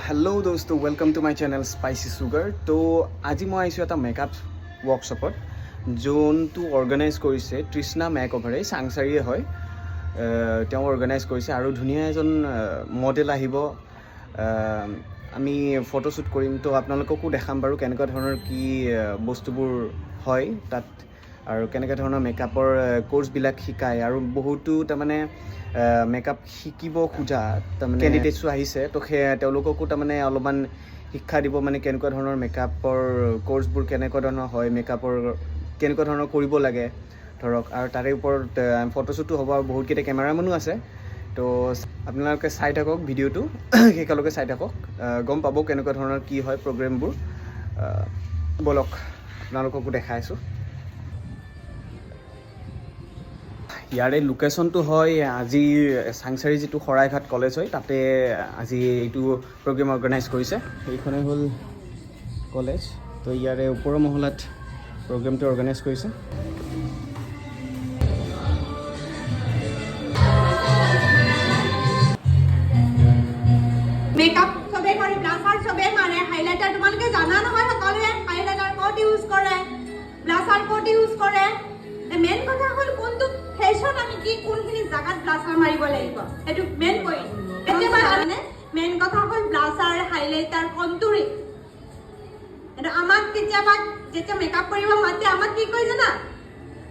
Hello दोस्तों welcome to my channel spicy sugar. तो आज मैं आइसो एटा मेकअप वर्कशॉपत जोनटू अर्गेनाइज करिছে তৃষ্ণা মেকঅভাৰে সাংসাৰীয়ে হয়। তেওঁ अर्गेनाइज কৰিছে আৰু ধুনিয়া এজন মডেল আহিব। আমি ফটোশুট কৰিম তো আপোনালোককো দেখাম বাৰু কেনেকুৱা ধৰণৰ কি বস্তুবোৰ হয় তাত আৰু কেনেকুৱা ধৰণৰ মেকআপৰ কোৰ্সবিলাক শিকায় আৰু বহুতো তাৰমানে মেকআপ শিকিব খোজা তাৰমানে কেণ্ডিডেটছো আহিছে তো তেওঁলোককো তাৰমানে অলপমান শিক্ষা দিব মানে কেনেকুৱা ধৰণৰ মেকআপৰ কোৰ্সবোৰ কেনেকুৱা ধৰণৰ হয় মেকআপৰ কেনেকুৱা ধৰণৰ কৰিব লাগে ধৰক আৰু তাৰে ওপৰত ফটোশুটো হ'ব আৰু বহুতকেইটা কেমেৰামেনো আছে। তো আপোনালোকে চাই থাকক ভিডিঅ'টো শেষলৈকে চাই থাকক গম পাব কেনেকুৱা ধৰণৰ কি হয় প্ৰগ্ৰেমবোৰ। বলক আপোনালোককো দেখাই আছোঁ। ইয়াৰে লোকেশ্যনটো হয় আজি সাংসাৰী যিটো শৰাইঘাট কলেজ হয় তাতে আজি এইটো প্ৰগ্ৰেম অৰ্গেনাইজ কৰিছে। এইখনে হ'ল কলেজ। তো ইয়াৰে ওপৰৰ মহলাত প্ৰগ্ৰেমটো অৰ্গেনাইজ কৰিছে। মেকআপ সবে কৰে ব্লাসাৰ সবে মাৰে হাইলাইটাৰ তোমালোকে জানা নহয় সকলোৱে হাইলাইটাৰ ক'ত ইউজ কৰে ব্লাসাৰ ক'ত ইউজ কৰে। মেইন কথা হ'ল কোনটো ফেশন আমি কি কোনখিনি জাগাত ব্লাসাৰ মাৰিব লাগিব এটো মেইন পইণ্ট। একেবাৰে মানে মেইন কথা হ'ল ব্লাসাৰ হাইলাইটাৰ কন্টুৰিং। এটা আমাক কেতিয়াবা যেতিয়া মেকআপ কৰিব মাতে আমাক কি কয় জানা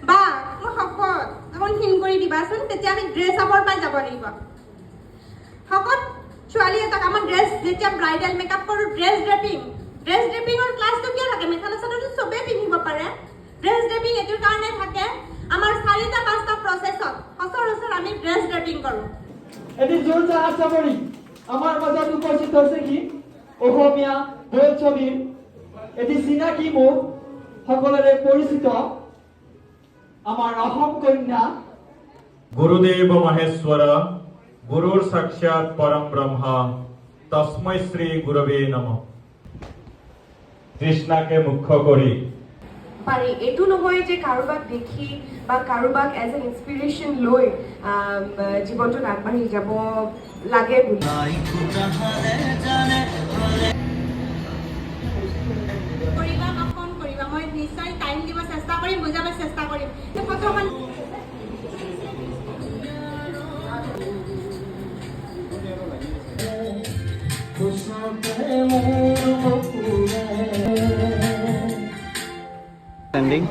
বা মই শকত অকণ হিন কৰি দিবাচোন তেতিয়া আমি ড্ৰেছ আপৰ পাই যাব লাগিব। শকত ছোৱালী এটাক আমাৰ ড্ৰেছ যেতিয়া ব্ৰাইডাল মেকআপ কৰোঁ ড্ৰেছ ড্ৰেপিঙৰ ক্লাছটো কিয় থাকে মেখেলা চাদৰটো চবেই পিন্ধিব পাৰে। ড্ৰেছ ড্ৰেপিং এইটোৰ কাৰণে থাকে আমাৰ 4-5টা প্ৰচেছত সচৰাচৰ আমি ড্ৰেছ ড্ৰেপিং কৰোঁ। এটি জোৰ জাহাজ চাপৰি আমাৰ মাজত উপস্থিত হৈছে কি অসমীয়া বোলছবিৰ এটি চিনাকি মুখ সকলোৰে পৰিচিত আমাৰ অসম কন্যা गुरुदेव महेश्वर गुरुर साक्षात परम ब्रह्म तस्मै श्री गुरवे नमः। তৃষ্ণাকে মুখ্য কৰি পাৰি এইটো নহয় যে কাৰোবাক দেখি বা কাৰোবাক এজ এন ইনস্পিৰেশ্যন লৈ জীৱনটোত আগবাঢ়ি যাব লাগে বুলি কৰিবা বা ফোন কৰিবা মই নিশ্চয় টাইম দিব চেষ্টা কৰিম বুজাব চেষ্টা কৰিম। প্ৰথমে ট্ৰেণ্ডিং